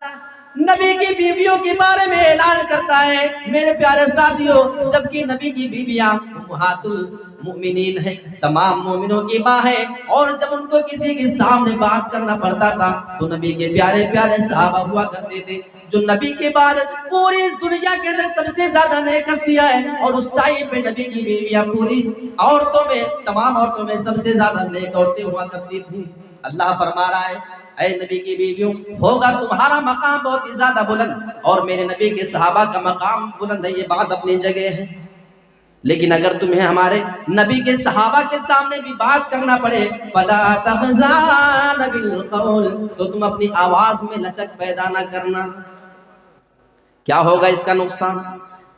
نبی کی بیویوں کے بارے میں اعلان کرتا ہے میرے پیارے ساتھیوں، جبکہ نبی کی بیویاں امہات المؤمنین ہیں، تمام مومنوں کی ماں ہے، اور جب ان کو کسی کے سامنے بات کرنا پڑتا تھا تو نبی کے پیارے پیارے صحابہ ہوا کرتے تھے جو نبی کے بعد پوری دنیا کے اندر سب سے زیادہ نیک ہستیاں ہے، اور اس ٹائم پہ نبی کی بیویاں پوری عورتوں میں، تمام عورتوں میں سب سے زیادہ نیک عورتیں ہوا کرتی تھیں۔ اللہ فرما رہا ہے اے نبی کی بیویوں، ہوگا تمہارا مقام بہت ہی زیادہ بلند، اور میرے نبی کے صحابہ کا مقام بلند ہے، یہ بات اپنی جگہ ہے، لیکن اگر تمہیں ہمارے نبی کے صحابہ کے سامنے بھی بات کرنا پڑے فَلَا تَخْزَانَ بِالْقَوْلِ، تو تم اپنی آواز میں لچک پیدا نہ کرنا۔ کیا ہوگا اس کا نقصان؟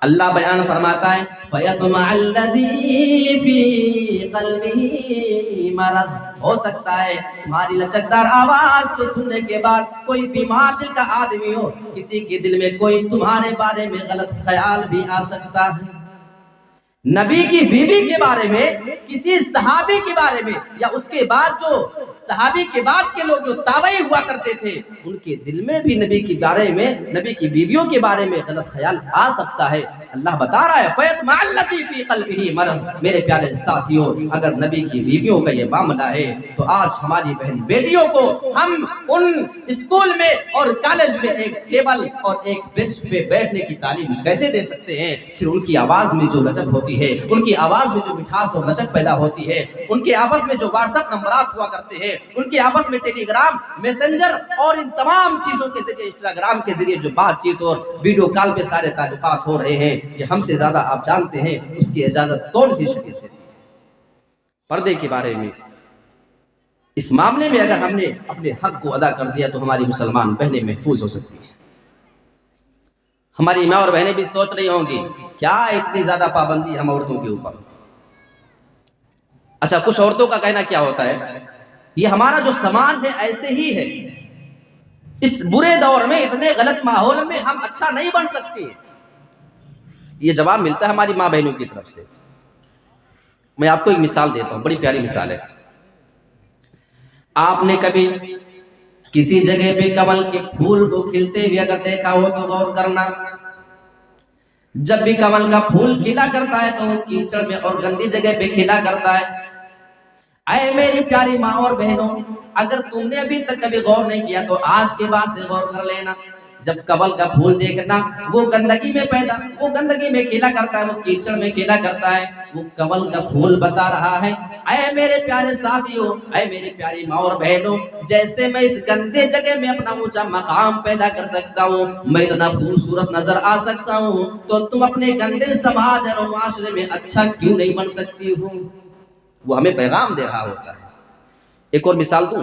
اللہ بیان فرماتا ہے فَيَطْمَعَ الَّذِي فِي قَلْبِهِ مَرَضٌ، ہو سکتا ہے تمہاری لچکدار آواز کو سننے کے بعد کوئی بیمار دل کا آدمی ہو، کسی کے دل میں کوئی تمہارے بارے میں غلط خیال بھی آ سکتا ہے۔ نبی کی بیوی کے بارے میں، کسی صحابی کے بارے میں، یا اس کے بعد جو صحابی کے بعد کے لوگ جو تابعی ہوا کرتے تھے، ان کے دل میں بھی نبی کے بارے میں، نبی کی بیویوں کے بارے میں غلط خیال آ سکتا ہے۔ اللہ بتا رہا ہے فَيَطْمَعَ الَّذِي فِي قَلْبِهِ مَرَضٌ۔ میرے پیارے ساتھیوں، اگر نبی کی بیویوں کا یہ معاملہ ہے تو آج ہماری بہن بیٹیوں کو ہم ان اسکول میں اور کالج میں ایک ٹیبل اور ایک بینچ پہ بیٹھنے کی تعلیم کیسے دے سکتے ہیں؟ پھر ان کی آواز میں جو لچک ہوتی ہے، ان کی آواز میں جو مٹھاس اور لچک پیدا ہوتی ہے، ان کے آپس میں جو واٹس ایپ نمبرات ہوا کرتے ہیں، ان کے آپس میں ٹیلی گرام، میسنجر اور ان تمام چیزوں کے ذریعے، انسٹاگرام کے ذریعے جو بات چیت اور ویڈیو کال پہ سارے تعلقات ہو رہے ہیں، یہ ہم سے زیادہ آپ جانتے ہیں اس کی اجازت کون سی شریعت دیتی ہے؟ پردے کے بارے میں اس معاملے میں اگر ہم نے اپنے حق کو ادا کر دیا تو ہماری مسلمان بہنیں محفوظ ہو سکتی ہیں۔ ہماری ماں اور بہنیں بھی سوچ رہی ہوں گی کیا اتنی زیادہ پابندی ہم عورتوں کے اوپر۔ اچھا، کچھ عورتوں کا کہنا کیا ہوتا ہے یہ ہمارا جو سماج ہے ایسے ہی ہے، اس برے دور میں، اتنے غلط ماحول میں ہم اچھا نہیں بن سکتے۔ یہ جواب ملتا ہے ہماری ماں بہنوں کی طرف سے۔ میں آپ کو ایک مثال دیتا ہوں، بڑی پیاری مثال ہے۔ آپ نے کبھی کسی جگہ پہ کمل کے پھول کو کھلتے ہوئے اگر دیکھا ہو تو غور کرنا، جب بھی کمل کا پھول کھلا کرتا ہے تو وہ کیچڑ میں اور گندی جگہ پہ کھلا کرتا ہے۔ اے میری پیاری ماں اور بہنوں، اگر تم نے ابھی تک کبھی غور نہیں کیا تو آج کے بعد سے غور کر لینا۔ جب کمل کا پھول دیکھنا، وہ گندگی میں کھلا کرتا ہے، وہ کیچڑ میں کھلا کرتا ہے، وہ کمل کا پھول بتا رہا ہے اے میرے پیارے ساتھیوں، اے میری پیاری ماں اور بہنوں، جیسے میں اس گندے جگہ میں اپنا اونچا مقام پیدا کر سکتا ہوں، میں اتنا خوبصورت نظر آ سکتا ہوں، تو تم اپنے گندے سماج اور معاشرے میں اچھا کیوں نہیں بن سکتی ہو؟ وہ ہمیں پیغام دے رہا ہوتا ہے۔ ایک اور مثال دوں،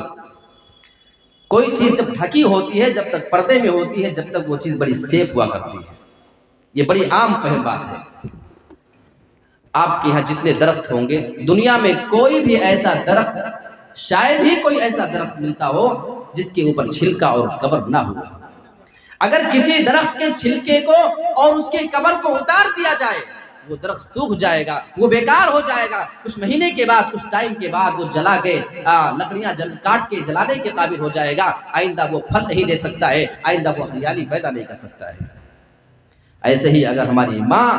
کوئی چیز جب ڈھکی ہوتی ہے، جب تک پردے میں ہوتی ہے، جب تک وہ چیز بڑی سیف ہوا کرتی ہے۔ یہ بڑی عام فہم بات ہے۔ آپ کے یہاں جتنے درخت ہوں گے، دنیا میں کوئی بھی ایسا درخت، شاید ہی کوئی ایسا درخت ملتا ہو جس کے اوپر چھلکا اور کور نہ ہو۔ اگر کسی درخت کے چھلکے کو اور اس کے کور کو اتار دیا جائے، وہ درخت سوکھ جائے گا، وہ بیکار ہو جائے گا، کچھ مہینے کے بعد، کچھ ٹائم کے بعد وہ جلا کے لکڑیاں کاٹ کے جلانے کے قابل ہو جائے گا، آئندہ وہ پھل نہیں دے سکتا ہے، آئندہ وہ ہریالی پیدا نہیں کر سکتا ہے۔ ایسے ہی اگر ہماری ماں،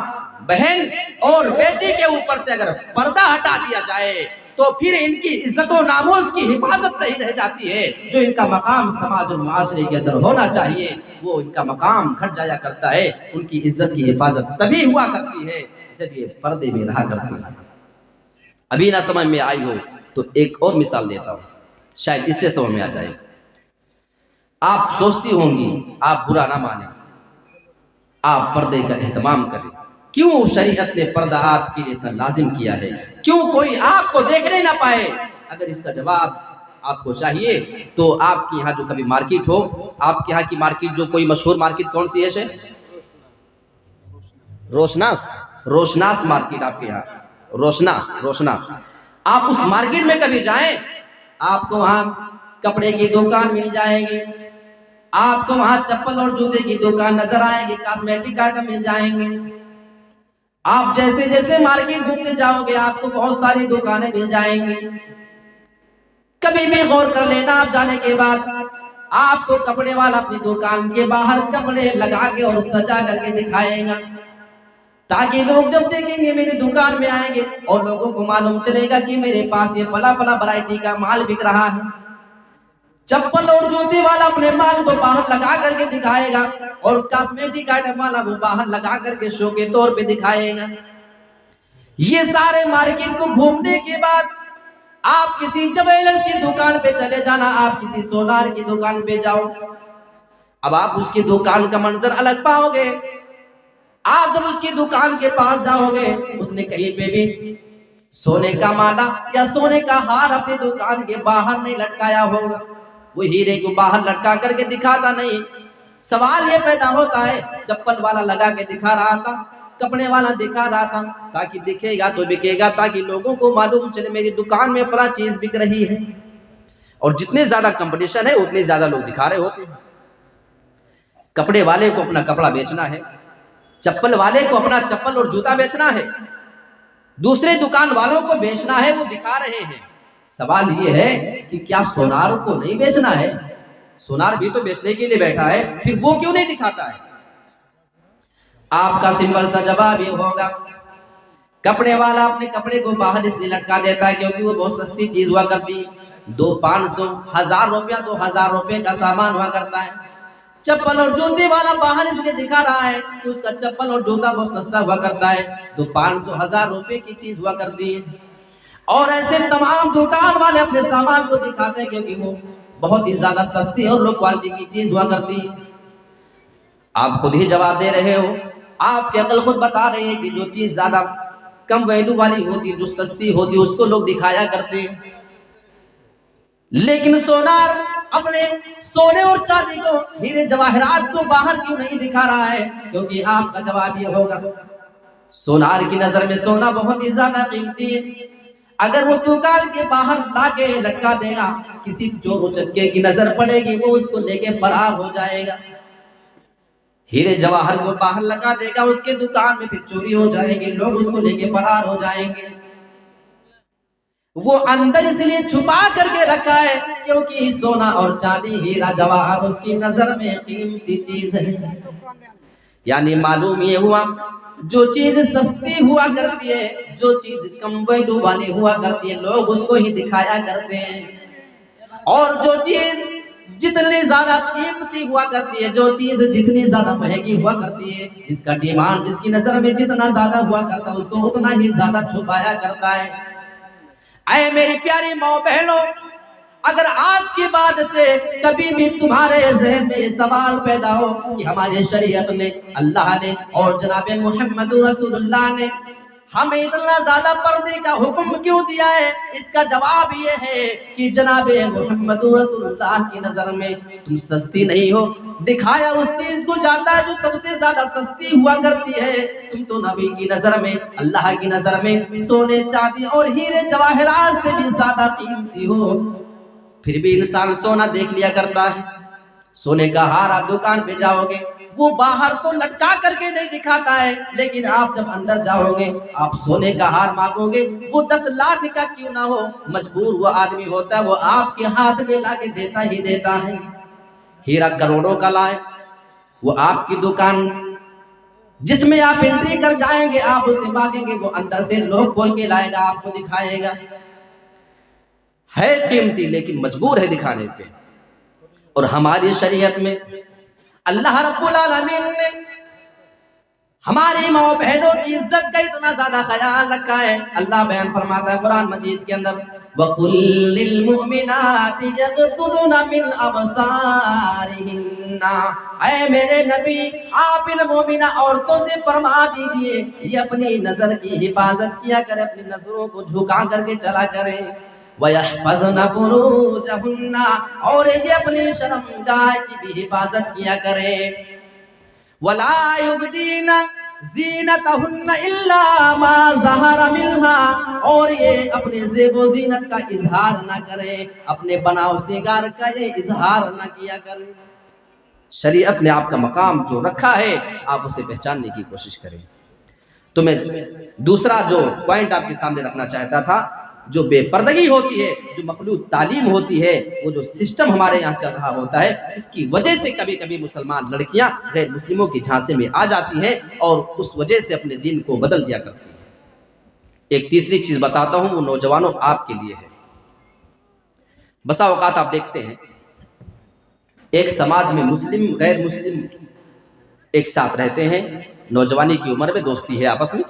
بہن اور بیٹی کے اوپر سے اگر پردہ ہٹا دیا جائے تو پھر ان کی عزت و ناموس کی حفاظت نہیں رہ جاتی ہے۔ جو ان کا مقام سماج اور معاشرے کے اندر ہونا چاہیے وہ ان کا مقام گھٹ جایا کرتا ہے۔ ان کی عزت کی حفاظت تبھی ہوا کرتی ہے جب یہ پردے میں رہا کرتی ہے۔ ابھی نہ سمجھ میں آئی ہو تو ایک اور مثال دیتا ہوں، شاید اس سے سمجھ میں آ جائے۔ آپ سوچتی ہوں گی، آپ برا نہ مانیں، آپ پردے کا اہتمام کریں، کیوں شریعت نے پردہ آپ کے لیے اتنا لازم کیا ہے؟ کیوں کوئی آپ کو دیکھنے نہ پائے؟ اگر اس کا جواب آپ کو چاہیے تو آپ کے یہاں جو کبھی مارکیٹ ہو، آپ کے یہاں کی مارکیٹ جو کوئی مشہور مارکیٹ کون سی ہے؟ روشناس مارکیٹ، آپ کے یہاں روشنا، آپ اس مارکیٹ میں کبھی جائیں، آپ کو وہاں کپڑے کی دکان مل جائے گی، آپ کو وہاں چپل اور جوتے کی دکان نظر آئے گی، کاسمیٹک آئٹم مل جائیں گے۔ آپ جیسے جیسے مارکیٹ گھومتے جاؤ گے آپ کو بہت ساری دکانیں مل جائیں گی۔ کبھی بھی غور کر لینا آپ جانے کے بعد، آپ کو کپڑے والا اپنی دکان کے باہر کپڑے لگا کے اور سجا کر کے دکھائے گا، تاکہ لوگ جب دیکھیں گے میری دکان میں آئیں گے اور لوگوں کو معلوم چلے گا کہ میرے پاس یہ فلاں فلاں ورائٹی کا مال بک رہا ہے۔ چپل اور جوتے والا اپنے مال کو باہر لگا کر کے دکھائے گا، اور کاسمیٹک آئٹم والا وہ باہر لگا کر کے شو کے طور پہ دکھائے گا۔ یہ سارے مارکیٹ کو گھومنے کے بعد آپ کسی جویلرز کی دکان پہ چلے جانا، آپ کسی سونار کی دکان پہ جاؤ، اب آپ اس کی دکان کا منظر الگ پاؤ گے۔ آپ جب اس کی دکان کے پاس جاؤ گے، اس نے کہیں پہ بھی سونے کا مالا یا سونے کا ہار اپنی دکان کے باہر نہیں لٹکایا ہوگا، وہ ہیرے کو باہر لٹکا کر کے دکھاتا نہیں۔ سوال یہ پیدا ہوتا ہے، چپل والا لگا کے دکھا رہا تھا، کپڑے والا دکھا رہا تھا، تاکہ دکھے گا تو بکے گا، تاکہ لوگوں کو معلوم چلے میری دکان میں فلاں چیز بک رہی ہے۔ اور جتنے زیادہ کمپٹیشن ہے اتنے زیادہ لوگ دکھا رہے ہوتے ہیں۔ کپڑے والے کو اپنا کپڑا بیچنا ہے، چپل والے کو اپنا چپل اور جوتا بیچنا ہے، دوسرے دکان والوں کو بیچنا ہے، وہ دکھا رہے ہیں۔ سوال یہ ہے کہ کیا سونار کو نہیں بیچنا ہے؟ سونار بھی تو بیچنے کے لیے بیٹھا ہے، پھر وہ کیوں نہیں دکھاتا ہے؟ آپ کا سمپل سا جواب یہ ہوگا، کپڑے والا اپنے کپڑے کو باہر اس لیے لٹکا دیتا ہے کیونکہ وہ بہت سستی چیز ہوا کرتی ہے، 500 1000 روپیہ 2000 روپے کا سامان ہوا کرتا ہے۔ چپل اور جوتے والا باہر اس لیے دکھا رہا ہے کہ اس کا چپل اور جوتا بہت سستا ہوا کرتا ہے، 500 1000 روپے کی چیز ہوا کرتی ہے۔ اور ایسے تمام دکان والے اپنے سامان کو دکھاتے ہیں کیونکہ وہ بہت ہی زیادہ سستی اور لو کوالٹی کی چیز ہوا کرتی ہے۔ آپ خود ہی جواب دے رہے ہو، آپ کی عقل خود بتا رہی ہے کہ جو چیز زیادہ کم ویلو والی ہوتی، جو سستی ہوتی، اس کو لوگ دکھایا کرتے ہیں۔ لیکن سونار اپنے سونے اور چاندی کو، ہیرے جواہرات کو باہر کیوں نہیں دکھا رہا ہے؟ کیونکہ آپ کا جواب یہ ہوگا، سونار کی نظر میں سونا بہت ہی زیادہ قیمتی ہے، اگر وہ دکان کے باہر لا کے لٹکا دے گا، کسی چور اچکے کی نظر پڑے گی، وہ اس کو لے کے فرار ہو جائے گا۔ ہیرے جواہر کو باہر لگا دے گا، اس کے دکان میں پھر چوری ہو جائے گی، لوگ اس کو لے کے فرار ہو جائیں گے۔ وہ اندر اس لیے چھپا کر کے رکھا ہے کیونکہ سونا اور چاندی، ہیرا جواہر اس کی نظر میں قیمتی چیز ہے۔ یعنی معلوم یہ ہوا، جو چیز سستی ہوا کرتی ہے، جو چیز کم ویلو والی ہوا کرتی ہے، لوگ اس کو ہی دکھایا کرتے ہیں۔ اور جو چیز جتنی زیادہ قیمتی ہوا کرتی ہے، جو چیز جتنی زیادہ مہنگی ہوا کرتی ہے، جس کا ڈیمانڈ جس کی نظر میں جتنا زیادہ ہوا کرتا ہے، اس کو اتنا ہی زیادہ چھپایا کرتا ہے۔ اے میری پیاری ماں بہنوں، اگر آج کے بعد سے کبھی بھی تمہارے ذہن میں یہ سوال پیدا ہو کہ ہماری شریعت نے، اللہ نے اور جناب محمد رسول اللہ نے ہمیں اتنا زیادہ پردے کا حکم کیوں دیا ہے، اس کا جواب یہ ہے کہ جناب محمد رسول اللہ کی نظر میں تم سستی نہیں ہو، دکھایا اس چیز کو جاتا ہے جو سب سے زیادہ سستی ہوا کرتی ہے۔ تم تو نبی کی نظر میں، اللہ کی نظر میں سونے چاندی اور ہیرے جواہرات سے بھی زیادہ قیمتی ہو، پھر بھی انسان سونا دیکھ لیا کرتا ہے۔ سونے کا ہار آپ دکان پہ جاؤ گے، وہ باہر تو لٹکا کر کے نہیں دکھاتا ہے، لیکن آپ جب اندر جاؤ گے، آپ سونے کا ہار مانگو گے، وہ 10 لاکھ کا کیوں نہ ہو، مجبور وہ آدمی ہوتا ہے، وہ آپ کے ہاتھ میں لا کے دیتا ہی دیتا ہے۔ ہیرا کروڑوں کا لائے، وہ آپ کی دکان جس میں آپ انٹری کر جائیں گے، آپ اسے مانگیں گے، وہ اندر سے لوگ کھول کے لائے گا، آپ کو دکھائے گا۔ ہے قیمتی لیکن مجبور ہے دکھانے پہ۔ اور ہماری شریعت میں اللہ رب العالمین نے ہماری ماں بہنوں کی عزت کا اتنا زیادہ خیال رکھا ہے۔ اللہ بیان فرماتا ہے قرآن مجید کے اندر، وَقُلْ لِلْمُؤْمِنَاتِ يَغْضُضْنَ مِنْ أَبْصَارِهِنَّ، اے میرے نبی آپ ان مومنہ عورتوں سے فرما دیجئے یہ اپنی نظر کی حفاظت کیا کرے، اپنی نظروں کو جھکا کر کے چلا کرے، وَيَحْفَظْنَ فُرُوجَهُنَّ، اور یہ اپنی شرمگاہ کی بھی حفاظت کیا کرے، وَلَا يُبْدِينَ زِينَتَهُنَّ إِلَّا مَا ظَهَرَ مِنْهَا، اور یہ اپنے زیب و زینت کا اظہار نہ کرے، اپنے بناؤ سنگار کا یہ اظہار نہ کیا کرے۔ شریعت نے آپ کا مقام جو رکھا ہے، آپ اسے پہچاننے کی کوشش کریں۔ تو میں دوسرا جو پوائنٹ آپ کے سامنے رکھنا چاہتا تھا، جو بے پردگی ہوتی ہے، جو مخلوط تعلیم ہوتی ہے، وہ جو سسٹم ہمارے یہاں چل رہا ہوتا ہے، اس کی وجہ سے کبھی کبھی مسلمان لڑکیاں غیر مسلموں کے جھانسے میں آ جاتی ہیں اور اس وجہ سے اپنے دین کو بدل دیا کرتی ہیں۔ ایک تیسری چیز بتاتا ہوں، وہ نوجوانوں آپ کے لیے ہے۔ بسا اوقات آپ دیکھتے ہیں ایک سماج میں مسلم غیر مسلم ایک ساتھ رہتے ہیں، نوجوانی کی عمر میں دوستی ہے آپس میں،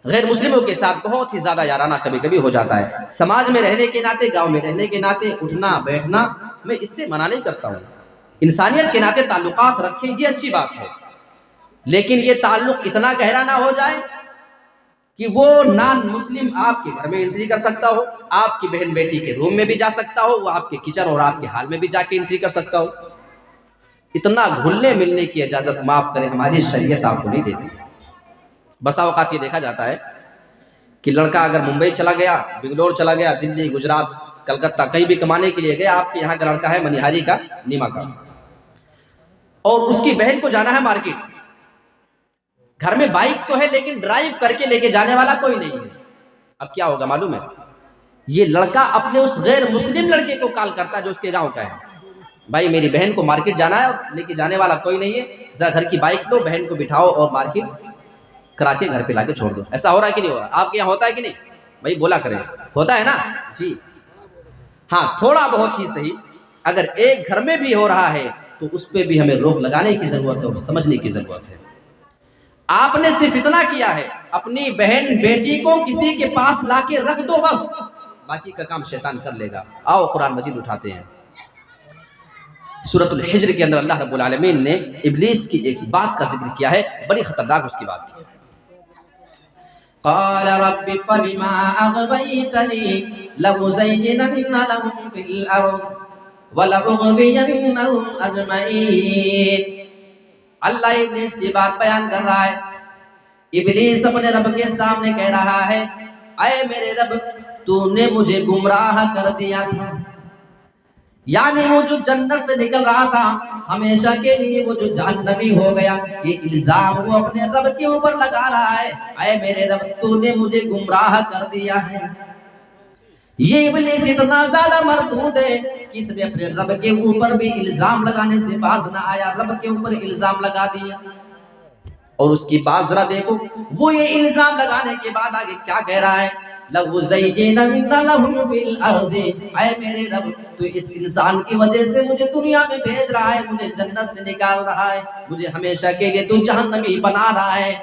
غیر مسلموں کے ساتھ بہت ہی زیادہ یارانہ کبھی کبھی ہو جاتا ہے۔ سماج میں رہنے کے ناطے، گاؤں میں رہنے کے ناطے اٹھنا بیٹھنا میں اس سے منع نہیں کرتا ہوں، انسانیت کے ناطے تعلقات رکھیں، یہ اچھی بات ہے، لیکن یہ تعلق اتنا گہرا نہ ہو جائے کہ وہ نان مسلم آپ کے گھر میں انٹری کر سکتا ہو، آپ کی بہن بیٹی کے روم میں بھی جا سکتا ہو، وہ آپ کے کچن اور آپ کے ہال میں بھی جا کے انٹری کر سکتا ہو۔ اتنا گھلنے ملنے کی اجازت معاف کریں ہماری شریعت آپ کو نہیں دیتی۔ بسا اوقات یہ دیکھا جاتا ہے کہ لڑکا اگر ممبئی چلا گیا، بنگلور چلا گیا، دلی، گجرات، کلکتہ کہیں بھی کمانے کے لیے گیا، آپ کے یہاں کا لڑکا ہے منیہاری کا، نیما کا، اور اس کی بہن کو جانا ہے مارکیٹ، گھر میں بائک تو ہے لیکن ڈرائیو کر کے لے کے جانے والا کوئی نہیں ہے۔ اب کیا ہوگا معلوم ہے؟ یہ لڑکا اپنے اس غیر مسلم لڑکے کو کال کرتا ہے جو اس کے گاؤں کا ہے، بھائی میری بہن کو مارکیٹ جانا ہے اور لے کے جانے والا کوئی نہیں ہے، ذرا گھر کی بائک لو، بہن کو بٹھاؤ اور مارکیٹ کرا کے گھر پہ لا کے چھوڑ دو۔ ایسا ہو رہا ہے کہ نہیں ہو رہا؟ آپ کے یہاں ہوتا ہے کہ نہیں؟ بھائی بولا کریں، ہوتا ہے نا؟ جی ہاں، تھوڑا بہت ہی صحیح، اگر ایک گھر میں بھی ہو رہا ہے تو اس پہ بھی ہمیں روک لگانے کی ضرورت ہے اور سمجھنے کی ضرورت ہے۔ آپ نے صرف اتنا کیا ہے، اپنی بہن بیٹی کو کسی کے پاس لا کے رکھ دو، بس باقی کا کام شیطان کر لے گا۔ آؤ قرآن مجید اٹھاتے ہیں، سورۃ الحجر کے اندر اللہ رب العالمین نے ابلیس کی ایک بات کا ذکر کیا ہے، بڑی خطرناک اس کی بات تھی۔ قال رب فبما اغويتني لأزينن لهم في الارض ولأغوينهم اجمعين۔ اللہ ابلیس کی بات بیان کر رہا ہے۔ ابلیس اپنے رب کے سامنے کہہ رہا ہے، اے میرے رب، تو نے مجھے گمراہ کر دیا تھا، یعنی وہ جو جنت سے نکل رہا تھا ہمیشہ کے لیے وہ جو جہنمی ہو گیا، یہ الزام وہ اپنے رب کے اوپر لگا رہا ہے، اے میرے رب تو نے مجھے گمراہ کر دیا ہے۔ یہ ابلیس اتنا زیادہ مردود ہے کہ اس نے اپنے رب کے اوپر بھی الزام لگانے سے باز نہ آیا، رب کے اوپر الزام لگا دیا۔ اور اس کی بات ذرا دیکھو، وہ یہ الزام لگانے کے بعد آگے کیا کہہ رہا ہے، لَوْزَيِّنَنَّ لَهُمْ فِي الْأَرْضِ، اے میرے رب تو اس انسان کی وجہ سے مجھے دنیا میں بھیج رہا ہے، مجھے جنت سے نکال رہا ہے، مجھے ہمیشہ کے لیے تو جہنمی بنا رہا ہے۔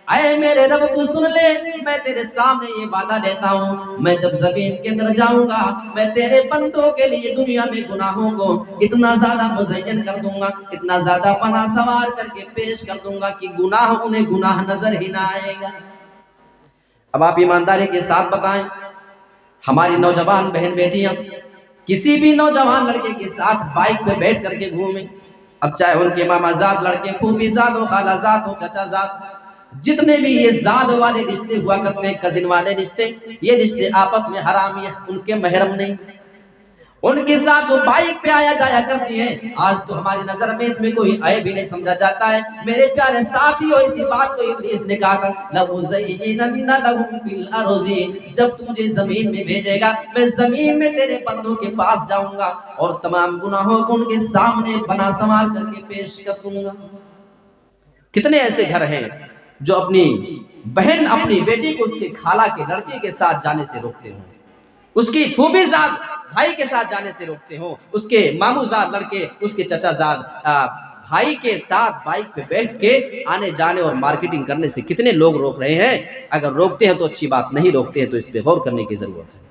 اے میرے رب تو سن لے، میں تیرے سامنے یہ وعدہ لیتا ہوں، میں جب زمین کے اندر جاؤں گا میں تیرے بندوں کے لیے دنیا میں گناہوں کو اتنا زیادہ مزین کر دوں گا، اتنا زیادہ پناہ سوار کر کے پیش کر دوں گا کہ گناہ انہیں گناہ نظر ہی نہ آئے گا۔ اب آپ ایمانداری کے ساتھ بتائیں، ہماری نوجوان بہن بیٹیاں کسی بھی نوجوان لڑکے کے ساتھ بائک پہ بیٹھ کر کے گھومیں، اب چاہے ان کے ماما زاد لڑکے، پھوپھی زاد ہو، خالہ زاد ہو، چچا زاد، جتنے بھی یہ زاد والے رشتے ہوا کرتے ہیں، کزن والے رشتے، یہ رشتے آپس میں حرام، یہ ان کے محرم نہیں، ان کے ساتھ وہ بائک پہ آیا جایا کرتی ہیں۔ آج تو ہماری نظر میں اس میں کوئی عیب بھی نہیں سمجھا جاتا ہے۔ میرے پیارے ساتھیوں، اسی بات کو ابلیس نے کہا تھا، لَأُزَيِّنَنَّ لَهُمْ فِي الْأَرْضِ، جب تو مجھے زمین میں بھیجے گا میں زمین میں تیرے بندوں کے پاس جاؤں گا اور تمام گناہوں کو ان کے سامنے بنا سنوار کر کے پیش کر دوں گا۔ کتنے ایسے گھر ہیں جو اپنی بہن اپنی بیٹی کو اس کے خالہ کے لڑکے کے ساتھ جانے سے روکتے ہوں، اس کی پھوپھی زاد بھائی کے ساتھ جانے سے روکتے ہوں، اس کے مامو زاد لڑکے، اس کے چچا زاد بھائی کے ساتھ بائک پہ بیٹھ کے آنے جانے اور مارکیٹنگ کرنے سے کتنے لوگ روک رہے ہیں۔ اگر روکتے ہیں تو اچھی بات، نہیں روکتے ہیں تو اس پہ غور کرنے کی ضرورت ہے۔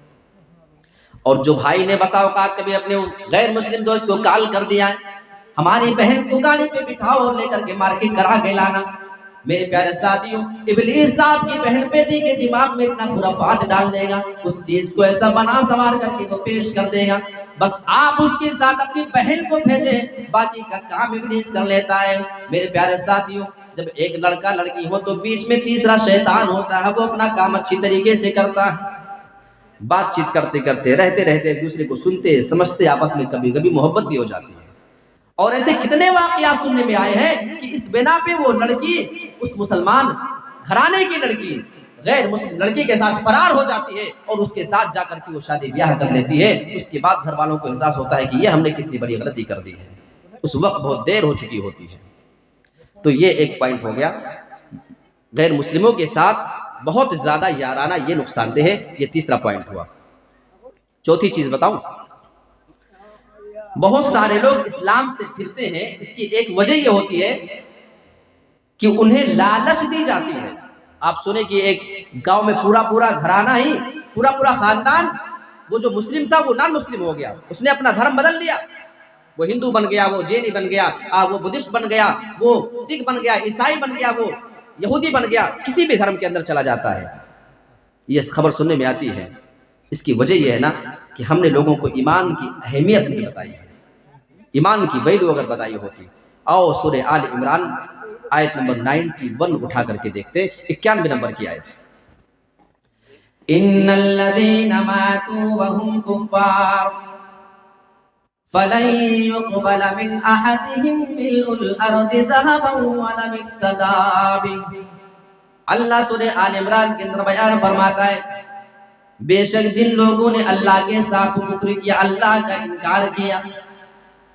اور جو بھائی نے بسا اوقات کبھی اپنے غیر مسلم دوست کو کال کر دیا ہے، ہماری بہن کو گاڑی پہ بٹھاؤ اور لے کر کے مارکیٹ کرا کے لانا، میرے پیارے ساتھیوں، ابلیس آپ کی بہن بیٹی کے دماغ میں اتنا خرافات ڈال دے گا، اس چیز کو ایسا بنا سنوار کر کے وہ پیش کر دے گا، بس آپ اس کے ساتھ اپنی بہن کو بھیجیں، باقی کا کام ابلیس کر لیتا ہے۔ میرے پیارے ساتھیوں، جب ایک لڑکا لڑکی ہو تو بیچ میں تیسرا شیطان ہوتا ہے، وہ اپنا کام اچھی طریقے سے کرتا ہے، بات چیت کرتے کرتے رہتے رہتے ایک دوسرے کو سنتے سمجھتے آپس میں کبھی کبھی محبت بھی ہو جاتی ہے۔ اور ایسے کتنے واقعات سننے میں آئے ہیں کہ اس بنا پہ وہ لڑکی، اس مسلمان گھرانے کی لڑکی غیر مسلم لڑکی کے ساتھ فرار ہو جاتی ہے اور اس کے ساتھ جا کر کے وہ شادی بیاہ کر لیتی ہے، اس کے بعد گھر والوں کو احساس ہوتا ہے کہ یہ ہم نے کتنی بڑی غلطی کر دی ہے، اس وقت بہت دیر ہو چکی ہوتی ہے۔ تو یہ ایک پوائنٹ ہو گیا، غیر مسلموں کے ساتھ بہت زیادہ یارانہ یہ نقصان دہ ہے، یہ تیسرا پوائنٹ ہوا۔ چوتھی چیز بتاؤں، بہت سارے لوگ اسلام سے پھرتے ہیں، اس کی ایک وجہ یہ ہوتی ہے کہ انہیں لالچ دی جاتی ہے۔ آپ سنیں کہ ایک گاؤں میں پورا گھرانہ ہی، پورا خاندان، وہ جو مسلم تھا وہ نان مسلم ہو گیا، اس نے اپنا دھرم بدل لیا، وہ ہندو بن گیا، وہ جینی بن گیا، وہ بدھسٹ بن گیا، وہ سکھ بن گیا، عیسائی بن گیا، وہ یہودی بن گیا، کسی بھی دھرم کے اندر چلا جاتا ہے۔ یہ خبر سننے میں آتی ہے۔ اس کی وجہ یہ ہے نا کہ ہم نے لوگوں کو ایمان کی اہمیت نہیں بتائی ہے، ایمان کی ویلیو اگر بتائی ہوتی۔ آؤ سورہ آل عمران آیت نمبر 91 اٹھا کر کے دیکھتے، 91 نمبر کی آیت۔ ان الذين ماتوا وهم كفار فلن يقبل من احدهم ملء الارض ذهبا ولو افتدى به۔ اللہ سورہ آل عمران کے اندر بیان فرماتا ہے، بے شک جن لوگوں نے اللہ کے ساتھ کفر کیا، اللہ کا انکار کیا،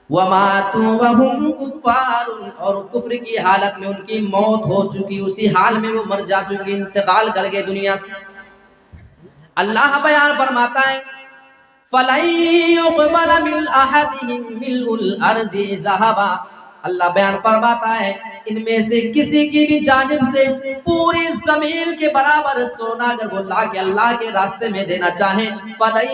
وَمَاتُوا وَهُمْ كُفَّارٌ، اور کفر کی حالت میں ان کی موت ہو چکی، اسی حال میں وہ مر جا چکی، انتقال کر گئے دنیا سے۔ اللہ بیان فرماتا ہے فَلَن يُقْبَلَ مِنْ أَحَدِهِمْ مِلْءُ الْأَرْضِ ذَهَبًا، اللہ بیان فرماتا ہے ان میں سے کسی کی بھی جانب سے پوری زمین کے برابر سونا اگر وہ لا کے اللہ کے راستے میں دینا چاہیں، فَلَن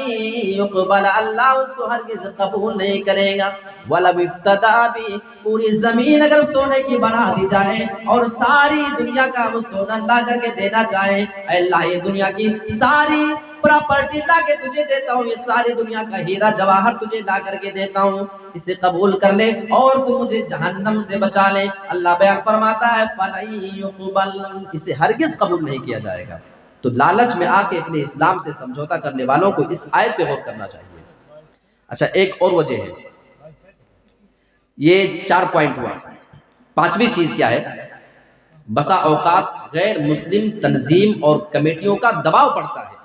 يُقْبَلَ، اللہ اس کو ہرگز قبول نہیں کرے گا۔ وَلَوِ افْتَدَىٰ بِهِ، پوری زمین اگر سونے کی بنا دی جائے اور ساری دنیا کا وہ سونا لا کر کے دینا چاہے، اے اللہ یہ دنیا کی ساری پراپرٹی لا کے تجھے دیتا ہوں، یہ ساری دنیا کا ہیرا جواہر تجھے لا کر کے دیتا ہوں، اسے قبول کر لے اور تو مجھے جہنم سے بچا لے۔ اللہ بیان فرماتا ہے فَلَن يُقْبَلْ، اسے ہرگز قبول نہیں کیا جائے گا۔ تو لالچ میں آ کے اپنے اسلام سے سمجھوتا کرنے والوں کو اس آیت پہ غور کرنا چاہیے۔ اچھا ایک اور وجہ ہے، یہ 4 پوائنٹ ہوا، 5ویں چیز کیا ہے؟ بسا اوقات غیر مسلم تنظیم اور کمیٹیوں کا دباؤ پڑتا ہے۔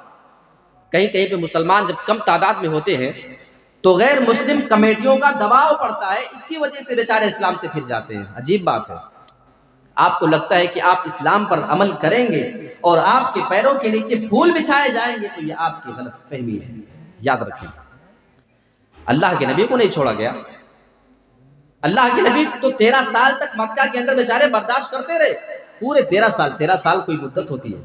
کہیں پہ مسلمان جب کم تعداد میں ہوتے ہیں تو غیر مسلم کمیٹیوں کا دباؤ پڑتا ہے، اس کی وجہ سے بیچارے اسلام سے پھر جاتے ہیں۔ عجیب بات ہے، آپ کو لگتا ہے کہ آپ اسلام پر عمل کریں گے اور آپ کے پیروں کے نیچے پھول بچھائے جائیں گے، تو یہ آپ کی غلط فہمی ہے، یاد رکھیں۔ اللہ کے نبی کو نہیں چھوڑا گیا، اللہ کے نبی تو 13 سال تک مکہ کے اندر بیچارے برداشت کرتے رہے، پورے 13 سال کوئی مدت ہوتی ہے۔